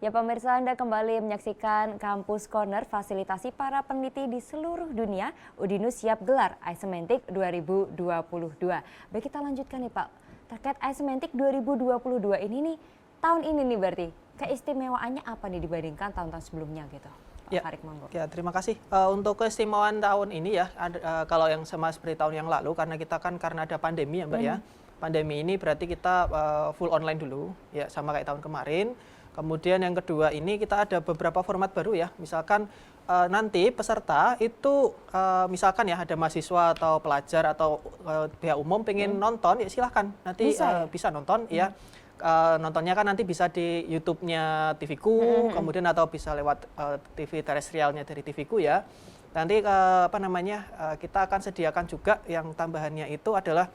Ya pemirsa, Anda kembali menyaksikan Kampus Corner, fasilitasi para peneliti di seluruh dunia. Udinus siap gelar Icemantic 2022. Baik, kita lanjutkan nih Pak. Terkait Icemantic 2022 ini nih, tahun ini nih berarti keistimewaannya apa nih dibandingkan tahun-tahun sebelumnya gitu? Ya, Farid, monggo. ya, terima kasih. Untuk keistimewaan tahun ini ya, kalau yang sama seperti tahun yang lalu, karena kita kan karena ada pandemi ya Mbak ya. Pandemi ini berarti kita full online dulu, ya sama kayak tahun kemarin. Kemudian yang kedua ini kita ada beberapa format baru ya, misalkan nanti peserta itu misalkan ya ada mahasiswa atau pelajar atau pihak umum pengen nonton, ya silahkan nanti bisa nonton ya. Nontonnya kan nanti bisa di YouTube-nya TV-ku, kemudian atau bisa lewat TV terestrialnya dari TV-ku ya. Nanti kita akan sediakan juga yang tambahannya itu adalah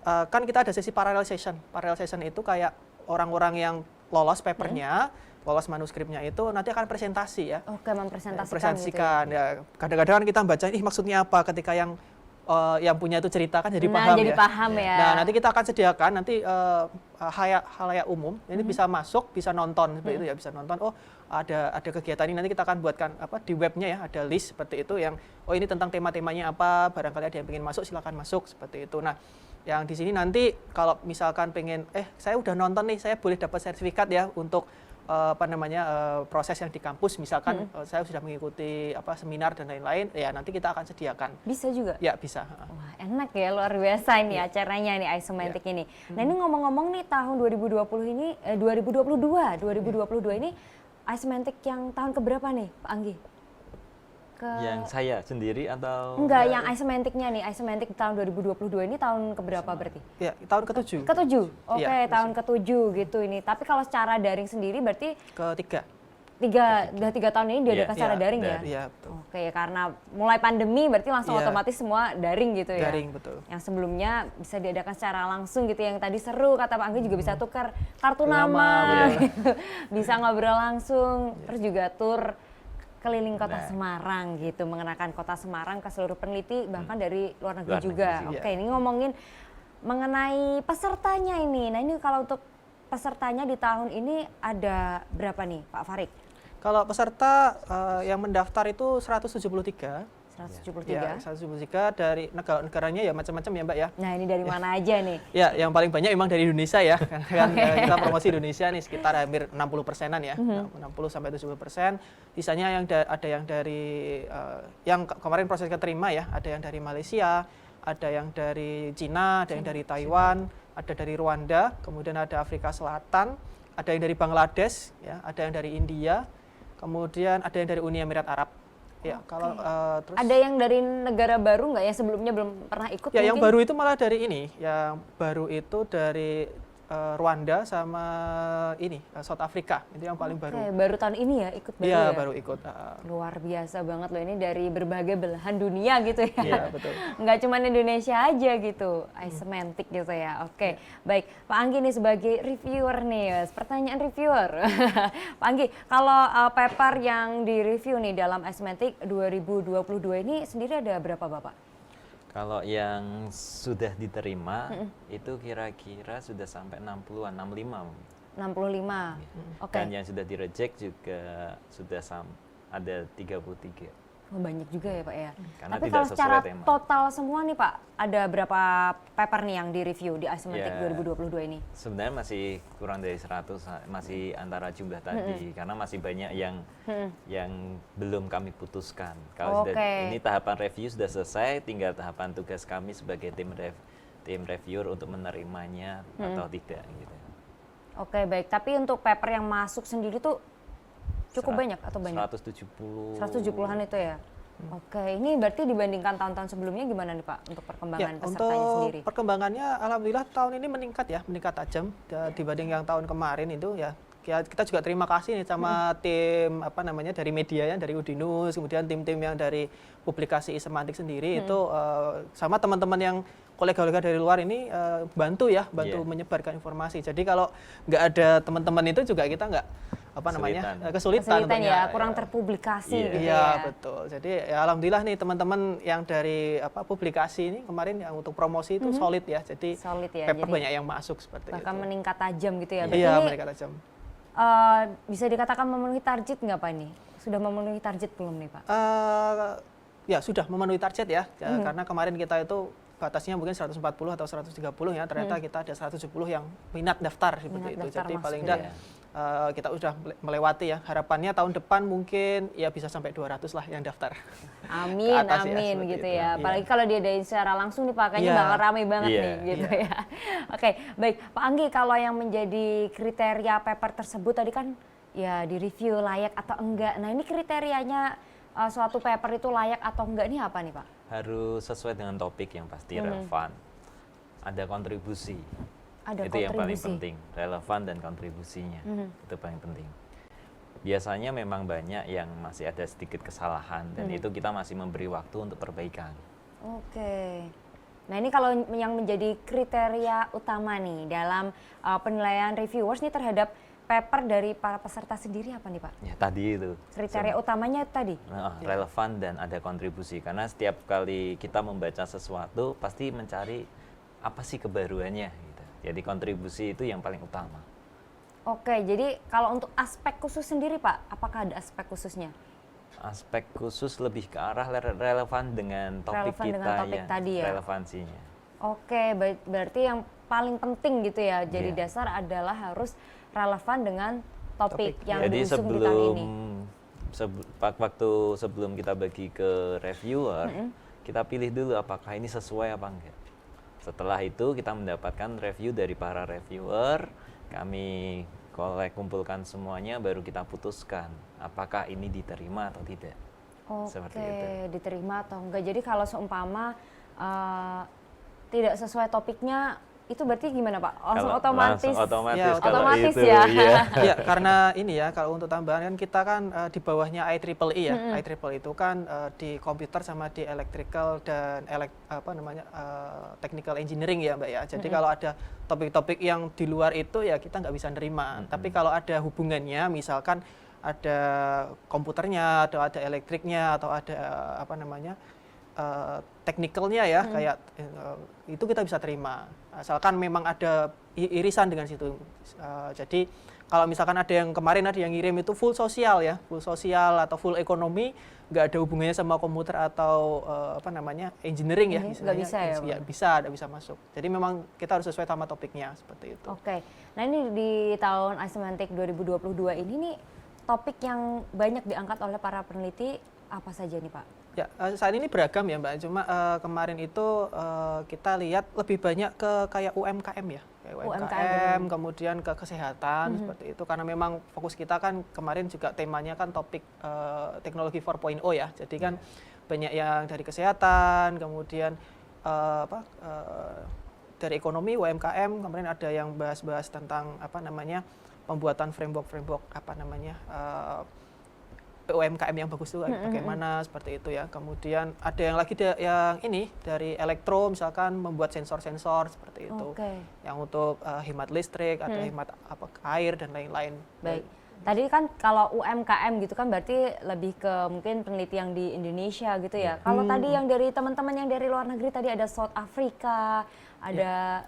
kan kita ada sesi parallel session. Parallel session itu kayak orang-orang yang lolos papernya, lolos manuskripnya itu nanti akan presentasi ya. Oke, mempresentasikan gitu ya. Kadang-kadang kan kita baca ini maksudnya apa, ketika yang punya itu cerita kan jadi paham jadi ya. paham ya. Nah, nanti kita akan sediakan nanti halayak umum ini bisa masuk, bisa nonton seperti itu ya, bisa nonton. Oh, ada kegiatan ini, nanti kita akan buatkan di webnya ya, ada list seperti itu yang ini tentang tema-temanya apa, barangkali ada yang ingin masuk silakan masuk seperti itu. Nah, yang di sini nanti kalau misalkan pengen saya udah nonton nih, saya boleh dapat sertifikat ya untuk proses yang di kampus, misalkan saya sudah mengikuti seminar dan lain-lain, ya nanti kita akan sediakan. Bisa juga? Ya, bisa. Wah, enak ya, luar biasa ini acaranya nih Icemantic ini. Nah, ini ngomong-ngomong nih tahun 2022 ini Icemantic yang tahun keberapa nih, Pak Anggi? Yang saya sendiri atau? Enggak, yang Icemantic-nya nih, Icemantic tahun 2022 ini tahun keberapa berarti? Ya, tahun ke-7. Ke-7? Oke, ya, tahun ke-7 gitu ini. Tapi kalau secara daring sendiri berarti? Ke-3. Udah 3 tahun ini diadakan secara daring ya? Iya, betul. Oke, karena mulai pandemi berarti langsung otomatis semua daring gitu ya? Daring, betul. Yang sebelumnya bisa diadakan secara langsung gitu, yang tadi seru, kata Pak Anggi juga bisa tukar kartu nama gitu. Bisa ngobrol langsung, terus juga tur keliling kota Semarang gitu, mengenalkan kota Semarang ke seluruh peneliti bahkan dari luar negeri juga. Oke, ini ngomongin mengenai pesertanya ini. Nah, ini kalau untuk pesertanya di tahun ini ada berapa nih Pak Farid? Kalau peserta yang mendaftar itu 173. 173. Ya, 173 dari negara-negaranya ya macam-macam ya Mbak ya. Nah, ini dari mana aja nih? Ya, yang paling banyak memang dari Indonesia ya. Kan kita promosi Indonesia nih sekitar hampir 60%-an ya. 60-70%. Sisanya ada yang dari yang kemarin proses keterima ya, ada yang dari Malaysia, ada yang dari Cina, ada yang dari Taiwan, ada dari Rwanda, kemudian ada Afrika Selatan, ada yang dari Bangladesh ya, ada yang dari India, kemudian ada yang dari Uni Emirat Arab. Ya, kalau terus ada yang dari negara baru nggak yang sebelumnya belum pernah ikut? Ya, mungkin? yang baru itu malah dari ini, yang baru itu dari Rwanda sama ini South Africa, itu yang paling baru. Baru tahun ini ya ikut baru ya? ya? Baru ikut. Luar biasa banget loh, ini dari berbagai belahan dunia gitu ya. Iya, betul. Nggak cuma Indonesia aja gitu, Icemantic gitu ya. Oke, baik. Pak Anggi nih sebagai reviewer nih, pertanyaan reviewer. Pak Anggi, kalau paper yang di-review nih dalam Icemantic 2022 ini sendiri ada berapa Bapak? Kalau yang sudah diterima itu kira-kira sudah sampai 60-an, 65. 65. Oke. Dan yang sudah direject juga sudah ada 33. Oh, banyak juga ya Pak ya. Karena tapi tidak kalau secara sesuai tema. total semua nih Pak, ada berapa paper nih yang di-review di Icemantic 2022 ini? Sebenarnya masih kurang dari 100, masih antara jumlah tadi, karena masih banyak yang belum kami putuskan. Kalau ini tahapan review sudah selesai, tinggal tahapan tugas kami sebagai tim reviewer untuk menerimanya atau tidak gitu. Oke, baik. Tapi untuk paper yang masuk sendiri tuh cukup banyak atau banyak? 170. 170-an itu ya? Oke, ini berarti dibandingkan tahun-tahun sebelumnya gimana nih Pak untuk perkembangan pesertanya sendiri? Untuk perkembangannya alhamdulillah tahun ini meningkat ya, meningkat tajam dibanding yang tahun kemarin itu ya. Kita juga terima kasih nih sama tim dari media ya, dari Udinus, kemudian tim-tim yang dari publikasi Icemantic sendiri itu sama teman-teman yang kolega-kolega dari luar ini bantu menyebarkan informasi. Jadi kalau nggak ada teman-teman itu juga kita nggak kesulitan ya, kurang terpublikasi gitu ya. Iya, betul. Jadi ya alhamdulillah nih teman-teman yang dari publikasi ini kemarin yang untuk promosi itu solid ya. Jadi solid ya, paper banyak yang masuk seperti itu. Bahkan meningkat tajam gitu ya. Iya, meningkat tajam. bisa dikatakan memenuhi target nggak Pak ini? Sudah memenuhi target belum nih Pak? Ya sudah memenuhi target ya, karena kemarin kita itu batasnya mungkin 140 atau 130 ya, ternyata kita ada 170 yang minat daftar seperti itu. Jadi paling enggak kita sudah melewati ya. Harapannya tahun depan mungkin ya bisa sampai 200 lah yang daftar. Amin, amin ya, gitu itu. ya. Apalagi kalau diadain secara langsung nih Pak, kayaknya bakal ramai banget nih gitu ya. Oke, baik Pak Anggi, kalau yang menjadi kriteria paper tersebut tadi kan ya di review layak atau enggak. Nah ini kriterianya suatu paper itu layak atau enggak nih apa nih Pak? Harus sesuai dengan topik yang pasti relevan. Ada kontribusi. Ada itu yang paling penting, relevan dan kontribusinya. Itu paling penting. Biasanya memang banyak yang masih ada sedikit kesalahan dan itu kita masih memberi waktu untuk perbaikan. Oke. Nah ini kalau yang menjadi kriteria utama nih dalam penilaian reviewers nih terhadap paper dari para peserta sendiri apa nih Pak? Ya tadi itu. Kriteria utamanya tadi? Relevan dan ada kontribusi. Karena setiap kali kita membaca sesuatu pasti mencari apa sih kebaruannya gitu. Jadi kontribusi itu yang paling utama. Oke, jadi kalau untuk aspek khusus sendiri Pak, apakah ada aspek khususnya? Aspek khusus lebih ke arah relevan dengan topik Relevan kita dengan topik ya, tadi ya? relevansinya. Oke, berarti yang paling penting gitu ya, jadi dasar adalah harus relevan dengan topik yang Jadi diusung di tahun ini. waktu sebelum kita bagi ke reviewer, kita pilih dulu apakah ini sesuai apa enggak. Setelah itu kita mendapatkan review dari para reviewer, kami kumpulkan semuanya, baru kita putuskan apakah ini diterima atau tidak. Oke, diterima atau enggak. Jadi kalau seumpama tidak sesuai topiknya, itu berarti gimana Pak? Langsung otomatis? Otomatis ya? Ya, karena ini ya, kalau untuk tambahan kan kita kan di bawahnya IEEE ya. IEEE itu kan di komputer sama di electrical dan technical engineering ya Mbak ya. Jadi kalau ada topik-topik yang di luar itu ya kita nggak bisa nerima. Tapi kalau ada hubungannya, misalkan ada komputernya, atau ada elektriknya, atau ada teknikalnya ya, kayak itu kita bisa terima. Asalkan memang ada irisan dengan situ. Jadi kalau misalkan ada yang kemarin ada yang ngirim itu full sosial ya, full sosial atau full ekonomi, nggak ada hubungannya sama komputer atau engineering ya, nggak bisa ya? Nggak bisa masuk. Jadi memang kita harus sesuai sama topiknya seperti itu. Oke, nah ini di tahun Icemantic 2022 ini nih topik yang banyak diangkat oleh para peneliti apa saja nih Pak? Ya, saat ini beragam ya Mbak. Cuma kemarin itu kita lihat lebih banyak ke kayak UMKM ya. Kayak UMKM, kemudian ke kesehatan seperti itu. Karena memang fokus kita kan kemarin juga temanya kan topik teknologi 4.0 ya. Jadi kan banyak yang dari kesehatan, kemudian dari ekonomi UMKM, kemarin ada yang bahas-bahas tentang pembuatan framework UMKM yang bagus itu bagaimana seperti itu ya. Kemudian ada yang lagi yang ini dari elektro, misalkan membuat sensor-sensor seperti itu. Yang untuk hemat listrik, ada hemat air dan lain-lain. Baik. Tadi kan kalau UMKM gitu kan berarti lebih ke mungkin peneliti yang di Indonesia gitu ya. Kalau tadi yang dari teman-teman yang dari luar negeri tadi ada South Africa, ada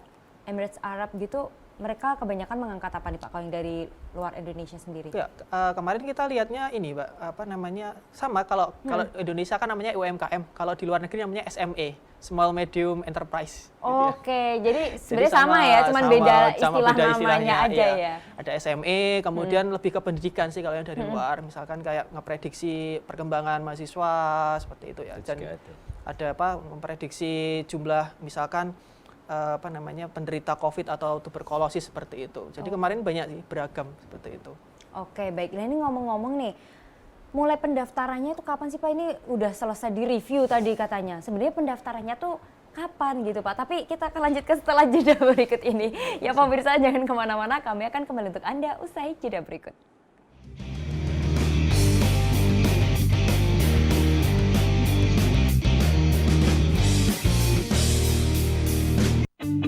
Emirates Arab gitu, mereka kebanyakan mengangkat apa nih Pak kalau yang dari luar Indonesia sendiri? Ya, kemarin kita lihatnya ini Mbak, sama kalau Indonesia kan namanya UMKM, kalau di luar negeri namanya SME, Small Medium Enterprise. Oke, jadi sebenarnya sama ya, cuman beda istilah namanya aja ya. Ada SME, kemudian lebih ke pendidikan sih kalau yang dari luar, misalkan kayak ngeprediksi perkembangan mahasiswa seperti itu ya. Dan ada memprediksi jumlah misalkan penderita COVID atau tuberkulosis seperti itu. Jadi kemarin banyak sih, beragam seperti itu. Oke, baik. Nah ini ngomong-ngomong nih, mulai pendaftarannya itu kapan sih Pak? Ini udah selesai di review tadi katanya. Sebenarnya pendaftarannya tuh kapan gitu Pak? Tapi kita akan lanjutkan setelah jeda berikut ini. Ya pemirsa jangan kemana-mana, kami akan kembali untuk Anda usai jeda berikut.